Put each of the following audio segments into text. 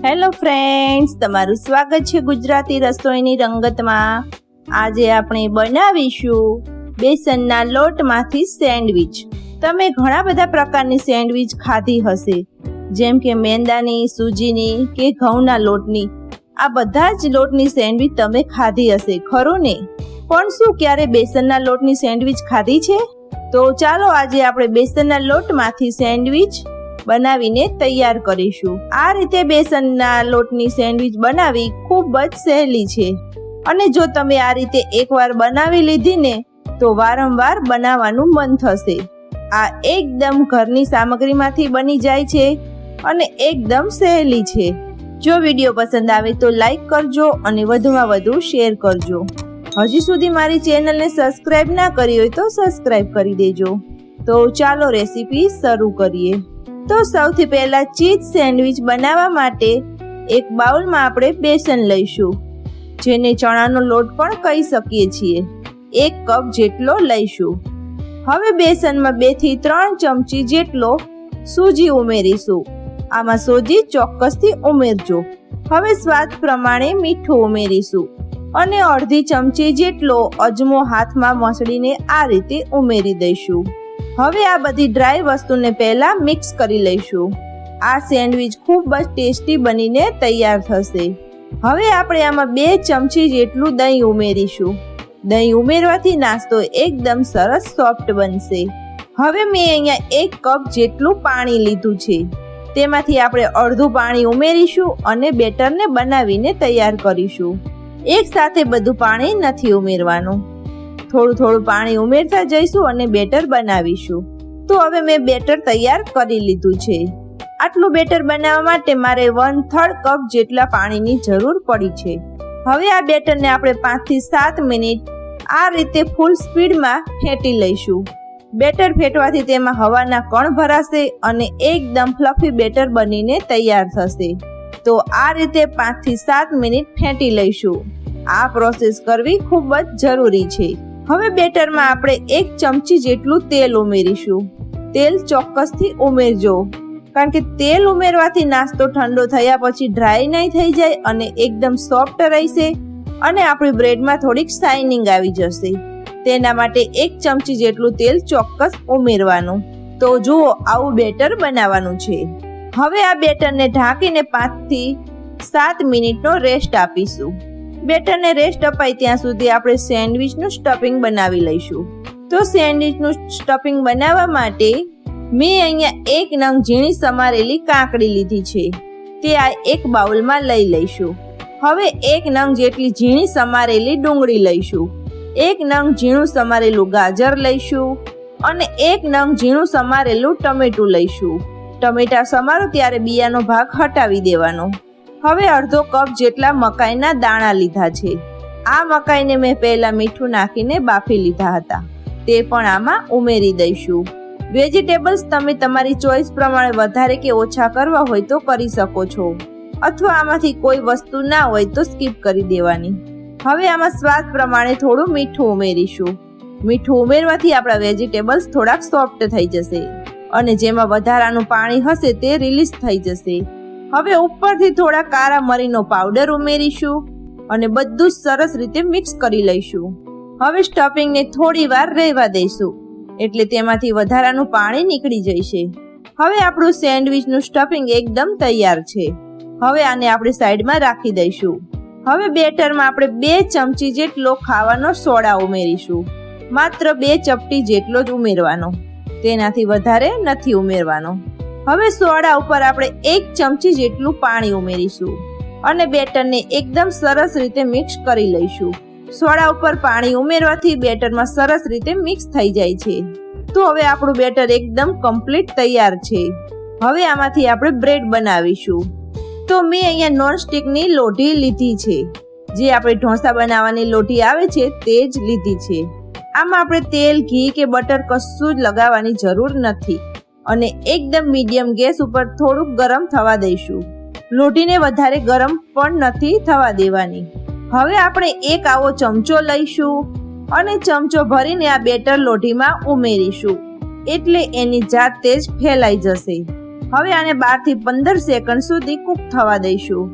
Hello friends, તમારું સ્વાગત છે ગુજરાતી રસોઈની રંગતમાં. આજે આપણે બનાવીશું બેસનના લોટમાંથી સેન્ડવિચ. તમે ઘણા બધા પ્રકારની સેન્ડવિચ ખાધી હશે, જેમ કે મેંદાની, સૂજીની કે ઘઉંના લોટની. આ બધા જ લોટની સેન્ડવિચ તમે ખાધી હશે, ખરું ને? પણ શું ક્યારે બેસનના લોટની સેન્ડવિચ ખાધી છે? તો ચાલો આજે આપણે બેસનના લોટમાંથી સેન્ડવિચ બનાવીને તૈયાર કરીશું. આ રીતે બેસનના લોટની સેન્ડવિચ બનાવી ખૂબ જ સહેલી છે, અને જો તમે આ રીતે એકવાર બનાવી લીધી ને તો વારંવાર બનાવવાનું મન થશે. આ એકદમ ઘરની સામગ્રીમાંથી બની જાય છે અને એકદમ સહેલી છે. જો વિડીયો પસંદ આવે તો લાઈક કરજો અને વધુમાં વધુ શેર કરજો. હજી સુધી મારી ચેનલને સબસ્ક્રાઇબ ના કરી હોય તો સબસ્ક્રાઇબ કરી દેજો. તો ચાલો રેસીપી શરૂ કરીએ. તો સૌથી પહેલા ચીઝ સેન્ડવિચ બનાવવા માટે એક બાઉલમાં આપણે બેસન લઈશું, જેને ચણાનો લોટ પણ કહી શકીએ છીએ. 1 કપ જેટલો લઈશું. હવે બેસનમાં 2 થી 3 ચમચી જેટલો સૂજી ઉમેરીશું. આમાં સૂજી ચોક્કસથી ઉમેરજો. હવે સ્વાદ પ્રમાણે મીઠું ઉમેરીશું અને અડધી ચમચી જેટલો અજમો હાથમાં મસળીને આ રીતે ઉમેરી દઈશું. હવે આ બધી ડ્રાય વસ્તુને પહેલા મિક્સ કરી લઈશું. આ સેન્ડવિચ ખૂબ જ ટેસ્ટી બનીને તૈયાર થશે. હવે આપણે આમાં 2 ચમચી જેટલું દહીં ઉમેરીશું. દહીં ઉમેરવાથી નાસ્તો એકદમ સરસ સોફ્ટ બનશે. હવે મેં અહીંયા 1 કપ જેટલું પાણી લીધું છે. તેમાંથી આપણે અડધું પાણી ઉમેરીશું અને બેટરને બનાવીને તૈયાર કરીશું. એક સાથે બધું પાણી નથી ઉમેરવાનું. થોડું પાણી ઉમેરતા જઈશું અને બેટર બનાવીશું. તો હવે મેં બેટર તૈયાર કરી લીધું છે. આટલું બેટર બનાવવા માટે મારે 1/3 કપ જેટલા પાણીની જરૂર પડી છે. હવે આ બેટરને આપણે 5 થી 7 મિનિટ આ રીતે ફૂલ સ્પીડમાં ફેટી લઈશું. બેટર ફેટવાથી તેમાં હવાના કણ ભરાશે અને એકદમ ફ્લફી બેટર બનીને તૈયાર થશે. તો આ રીતે 5 થી 7 મિનિટ ફેટી લઈશું. આ પ્રોસેસ કરવી ખૂબ જ જરૂરી છે. હવે બેટરમાં આપણે 1 ચમચી જેટલું તેલ ઉમેરીશું. તેલ ચોક્કસથી ઉમેરજો, કારણ કે તેલ ઉમેરવાથી નાસ્તો ઠંડો થયા પછી ડ્રાય નહીં થઈ જાય અને એકદમ સોફ્ટ રહેશે અને આપણી બ્રેડમાં થોડીક શાઇનિંગ આવી જશે. તેના માટે 1 ચમચી જેટલું તેલ ચોક્કસ ઉમેરવાનું. તો જુઓ, આવું બેટર બનાવવાનું છે. હવે આ બેટરને ઢાંકીને 5 થી 7 મિનિટનો રેસ્ટ આપીશું. બેટરને રેસ્ટ અપાય ત્યાં સુધી આપણે સેન્ડવિચનું સ્ટફિંગ બનાવી લઈશું. તો સેન્ડવિચનું સ્ટફિંગ બનાવવા માટે મેં અહીંયા 1 નંગ ઝીણી સમારેલી કાકડી લીધી છે. તે આ એક બાઉલમાં લઈ લઈશું. હવે 1 નંગ જેટલી ઝીણી સમારેલી ડુંગળી લઈશું. 1 નંગ ઝીણું સમારેલું ગાજર લઈશું અને 1 નંગ ઝીણું સમારેલું ટમેટું લઈશું. ટમેટા સમારો ત્યારે બિયાનો ભાગ હટાવી દેવાનો. હવે અડધો કપ જેટલા મકાઈના દાણા લીધા છે. આ મકાઈને મેં પહેલા મીઠું નાખીને બાફી લીધા હતા. તે પણ આમાં ઉમેરી દઈશું. વેજીટેબલ્સ તમે તમારી ચોઈસ પ્રમાણે વધારે કે ઓછા કરવા હોય તો કરી શકો છો, અથવા આમાંથી કોઈ વસ્તુ ના હોય તો સ્કીપ કરી દેવાની. હવે આમાં સ્વાદ પ્રમાણે થોડું મીઠું ઉમેરીશું. મીઠું ઉમેરવાથી આપણા વેજીટેબલ્સ થોડાક સોફ્ટ થઈ જશે અને જેમાં વધારાનું પાણી હશે તે રિલીઝ થઈ જશે. હવે ઉપરથી થોડા કાળા મરીનો પાવડર ઉમેરીશું અને બધું સરસ રીતે મિક્સ કરી લઈશું. હવે સ્ટફિંગને થોડી વાર રહેવા દઈશું, એટલે તેમાંથી વધારાનું પાણી નીકળી જશે. હવે આપણું સેન્ડવિચનું સ્ટફિંગ એકદમ તૈયાર છે. હવે આને આપણે સાઈડમાં રાખી દઈશું. હવે બેટરમાં આપણે 2 ચમચી જેટલો ખાવાનો સોડા ઉમેરીશું. માત્ર 2 ચપટી જેટલો જ ઉમેરવાનો, તેનાથી વધારે નથી ઉમેરવાનો. હવે સોડા ઉપર આપણે 1 ચમચી જેટલું પાણી ઉમેરીશું અને બેટરને એકદમ સરસ રીતે મિક્સ કરી લઈશું. સોડા ઉપર પાણી ઉમેરવાથી બેટરમાં સરસ રીતે મિક્સ થઈ જાય છે. તો હવે આપણું બેટર એકદમ કમ્પ્લીટ તૈયાર છે. હવે આમાંથી આપણે બ્રેડ બનાવીશું. તો મેં અહીંયા નોનસ્ટિકની લોઢી લીધી છે. જે આપણે ઢોસા બનાવવાની લોઢી આવે છે તે જ લીધી છે. આમાં આપણે તેલ, ઘી કે બટર કશું જ લગાવવાની જરૂર નથી અને એકદમ મીડિયમ ગેસ ઉપર થોડુંક ગરમ થવા દઈશું. લોઢીને વધારે ગરમ પણ નથી થવા દેવાની. હવે આપણે એક આવો ચમચો લઈશું અને ચમચો ભરીને આ બેટર લોઢીમાં ઉમેરીશું, એટલે એની જાતે જ ફેલાઈ જશે. હવે આને 12 થી 15 સેકન્ડ સુધી કૂક થવા દઈશું.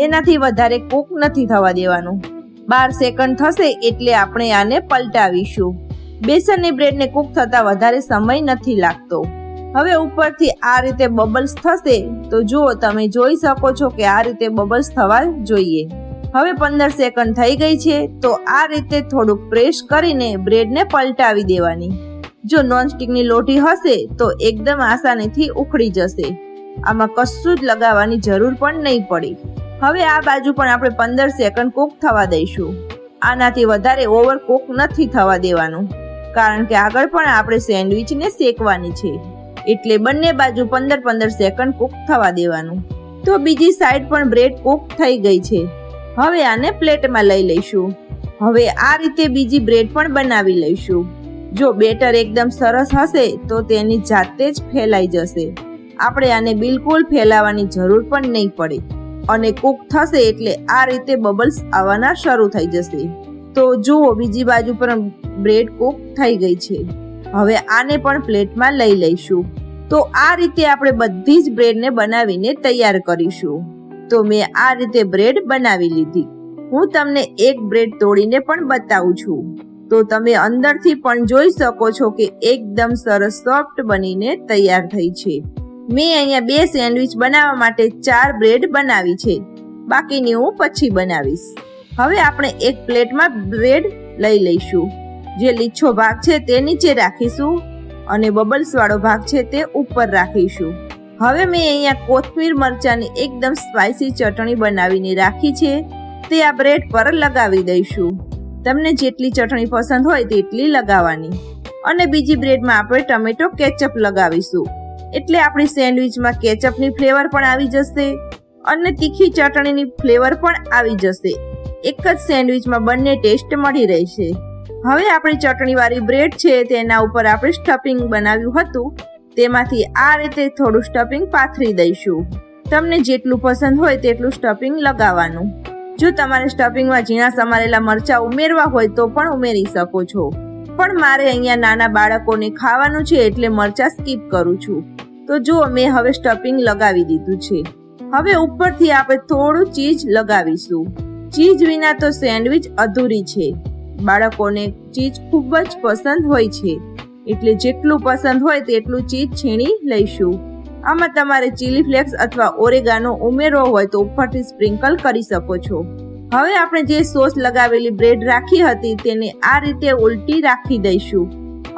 એનાથી વધારે કૂક નથી થવા દેવાનું. 12 સેકન્ડ થશે એટલે આપણે આને પલટાવીશું. બેસનની બ્રેડને કૂક થતા વધારે સમય નથી લાગતો. હવે ઉપરથી આ રીતે બબલ્સ થશે તો જુઓ, તમે જોઈ શકો છો કે આ રીતે બબલ્સ થવા જોઈએ. હવે 15 સેકન્ડ થઈ ગઈ છે તો આ રીતે થોડુંક પ્રેસ કરીને બ્રેડને પલટાવી દેવાની. જો નોનસ્ટિકની લોટી હશે તો એકદમ આસાનીથી ઉખડી જશે. આમાં કશું જ લગાવવાની જરૂર પણ નહીં પડે. હવે આ બાજુ પણ આપણે 15 સેકન્ડ કૂક થવા દઈશું. આનાથી વધારે ઓવર કૂક નથી થવા દેવાનું, કારણ કે આગળ પણ આપણે સેન્ડવિચને શેકવાની છે, એટલે બંને બાજુ 15-15 સેકન્ડ કૂક થવા દેવાનું. તો બીજી સાઈડ પણ બ્રેડ કૂક થઈ ગઈ છે. હવે આને પ્લેટમાં લઈ લઈશું. હવે આ રીતે બીજી બ્રેડ પણ બનાવી લઈશું. જો બેટર એકદમ સરસ હશે તો તેની જાતે જ ફેલાઈ જશે. આપણે આને બિલકુલ ફેલાવાની જરૂર પણ નહીં પડે અને કૂક થશે એટલે આ રીતે બબલ્સ આવવાના શરૂ થઈ જશે. તો જુઓ, બીજી બાજુ પણ બ્રેડ કૂક થઈ ગઈ છે. હવે આને પણ પ્લેટમાં લઈ લઈશું. તો આ રીતે આપણે બધી જ બ્રેડને બનાવીને તૈયાર કરીશું. તો મેં આ રીતે બ્રેડ બનાવી લીધી. હું તમને એક બ્રેડ તોડીને પણ બતાવું છું, તો તમે અંદરથી પણ જોઈ શકો છો કે એકદમ સરસ સોફ્ટ બનીને તૈયાર થઈ છે. મેં અહીંયા 2 સેન્ડવિચ બનાવવા માટે 4 બ્રેડ બનાવી છે. બાકીની હું પછી બનાવીશ. હવે આપણે એક પ્લેટમાં બ્રેડ લઈ લઈશું. જે લીછો ભાગ છે તે નીચે રાખીશું અને બબલ્સ વાળો ભાગ છે તે ઉપર રાખીશું. હવે મેં અહીંયા કોથમીર મરચાંની એકદમ સ્પાઇસી ચટણી બનાવીને રાખી છે, તે આ બ્રેડ પર લગાવી દઈશું. તમને જેટલી ચટણી પસંદ હોય તેટલી લગાવવાની. અને બીજી બ્રેડમાં આપણે ટમેટો કેચઅપ લગાવીશું, એટલે આપણી સેન્ડવિચમાં કેચઅપની ફ્લેવર પણ આવી જશે અને તીખી ચટણીની ફ્લેવર પણ આવી જશે. એક જ સેન્ડવિચમાં બંને ટેસ્ટ મળી રહેશે. હવે આપણી ચટણીવાળી બ્રેડ છે તેના ઉપર આપણે સ્ટફિંગ બનાવ્યું હતું, તેમાંથી આ રીતે થોડું સ્ટફિંગ પાથરી દઈશું. તમને જેટલું પસંદ હોય તેટલું સ્ટફિંગ લગાવવાનું. જો તમારે સ્ટફિંગમાં ઝીણા સમારેલા મરચાં ઉમેરવા હોય તો પણ ઉમેરી શકો છો, પણ મારે અહીંયા નાના બાળકોને ખાવાનું છે એટલે મરચાં સ્કીપ કરું છું. તો જુઓ, મેં હવે સ્ટફિંગ લગાવી દીધું છે. હવે ઉપરથી આપણે થોડું ચીઝ લગાવીશું. ચીઝ વિના તો સેન્ડવિચ અધૂરી છે. બાળકોને ચીઝ ખૂબ જ પસંદ હોય છે, એટલે જેટલું પસંદ હોય તેટલું ચીઝ છીણી લઈશું. આમાં તમારે ચીલી ફ્લેક્સ અથવા ઓરેગાનો ઉમેરવો હોય તો ઉપરથી સ્પ્રિંકલ કરી શકો છો. હવે આપણે જે સોસ લગાવેલી બ્રેડ રાખી હતી તેને આ રીતે ઉલટી રાખી દઈશું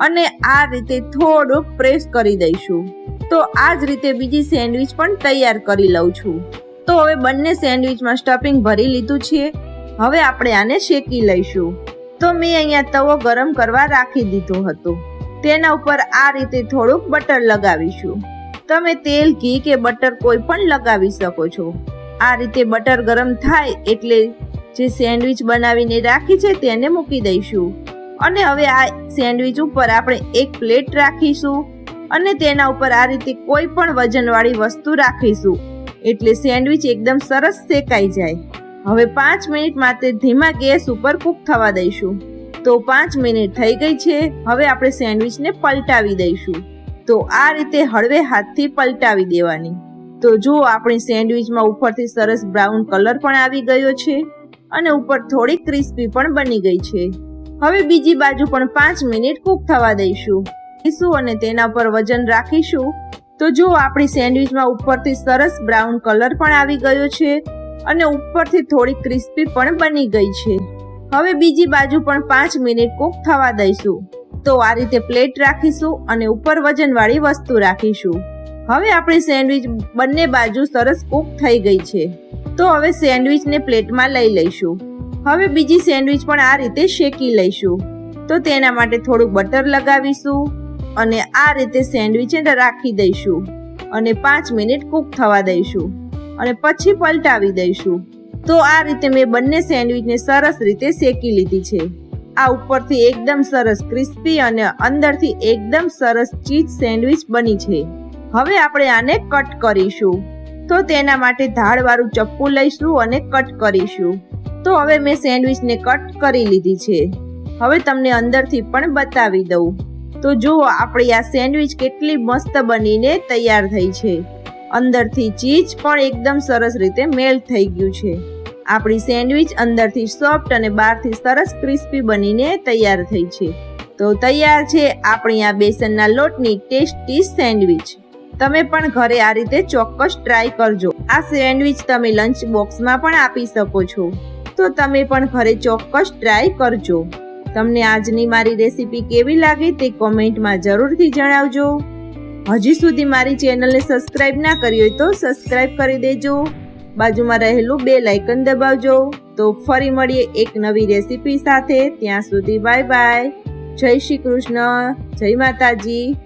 અને આ રીતે થોડુંક પ્રેસ કરી દઈશું. તો આ જ રીતે બીજી સેન્ડવિચ પણ તૈયાર કરી લઉં છું. તો હવે બંને સેન્ડવિચમાં સ્ટફિંગ ભરી લીધું છે. હવે આપણે આને શેકી લઈશું. તો મેં અહીંયા તવો ગરમ કરવા રાખી દીધો હતો. તેના ઉપર આ રીતે થોડુંક બટર લગાવીશું. તમે તેલ, ઘી કે બટર કોઈ પણ લગાવી શકો છો. આ રીતે બટર ગરમ થાય એટલે જે સેન્ડવિચ બનાવીને રાખી છે તેને મૂકી દઈશું. અને હવે આ સેન્ડવિચ ઉપર આપણે એક પ્લેટ રાખીશું અને તેના ઉપર આ રીતે કોઈ પણ વજનવાળી વસ્તુ રાખીશું, એટલે સેન્ડવિચ એકદમ સરસ શેકાઈ જાય. હવે 5 મિનિટ માટે ધીમા ગેસ ઉપર કૂક થવા દઈશું. તો 5 મિનિટ થઈ ગઈ છે. હવે આપણે સેન્ડવિચને પલટાવી દઈશું. તો આ રીતે હળવે હાથથી પલટાવી દેવાની. તો જુઓ, આપણી સેન્ડવિચમાં ઉપરથી સરસ બ્રાઉન કલર પણ આવી ગયો છે અને ઉપર થોડી ક્રિસ્પી પણ બની ગઈ છે. હવે બીજી બાજુ પણ 5 મિનિટ કૂક થવા દઈશું અને તેના પર વજન રાખીશું. તો જુઓ, આપણી સેન્ડવિચમાં ઉપરથી સરસ બ્રાઉન કલર પણ આવી ગયો છે અને ઉપરથી થોડી ક્રિસ્પી પણ બની ગઈ છે. હવે બીજી બાજુ પણ 5 મિનિટ કૂક થવા દઈશું. તો આ રીતે પ્લેટ રાખીશું અને ઉપર વજનવાળી વસ્તુ રાખીશું. હવે આપણી સેન્ડવિચ બંને બાજુ સરસ કૂક થઈ ગઈ છે. તો હવે સેન્ડવિચને પ્લેટમાં લઈ લઈશું. હવે બીજી સેન્ડવિચ પણ આ રીતે શેકી લઈશું. તો તેના માટે થોડું બટર લગાવીશું અને આ રીતે સેન્ડવિચને રાખી દઈશું અને 5 મિનિટ કૂક થવા દઈશું અને પછી પલટાવી દઈશું. તો આ રીતે મેં બંને સેન્ડવિચને સરસ રીતે શેકી લીધી છે. આ ઉપરથી એકદમ સરસ ક્રિસ્પી અને અંદરથી એકદમ સરસ ચીઝ સેન્ડવિચ બની છે. હવે આપણે આને કટ કરીશું. તો તેના માટે ધારવાળું ચપ્પુ લઈશું અને કટ કરીશું. તો હવે મેં સેન્ડવિચને કટ કરી લીધી છે. હવે તમને અંદરથી પણ બતાવી દઉં. તો જુઓ, આપણી આ સેન્ડવિચ કેટલી મસ્ત બનીને તૈયાર થઈ છે. અંદરથી ચીઝ પણ એકદમ સરસ રીતે મેલ્ટ થઈ ગયું છે. આપણી સેન્ડવિચ અંદરથી સોફ્ટ અને બહારથી સરસ ક્રિસ્પી બનીને તૈયાર થઈ છે. તો તૈયાર છે આપણી આ બેસનના લોટની ટેસ્ટી સેન્ડવિચ. તમે પણ ઘરે આ રીતે ચોક્કસ ટ્રાય કરજો. આ સેન્ડવિચ તમે લંચ બોક્સમાં પણ આપી શકો છો. તો તમે પણ ઘરે ચોક્કસ ટ્રાય કરજો. તમને આજની મારી રેસીપી કેવી લાગી તે કોમેન્ટમાં જરૂરથી જણાવજો. હજી સુધી મારી ચેનલને સબસ્ક્રાઇબ ના કરી હોય તો સબસ્ક્રાઇબ કરી દેજો. બાજુમાં રહેલું બેલ આઇકન દબાવજો. તો ફરી મળીએ એક નવી રેસીપી સાથે. ત્યાં સુધી બાય બાય. જય શ્રી કૃષ્ણ. જય માતાજી.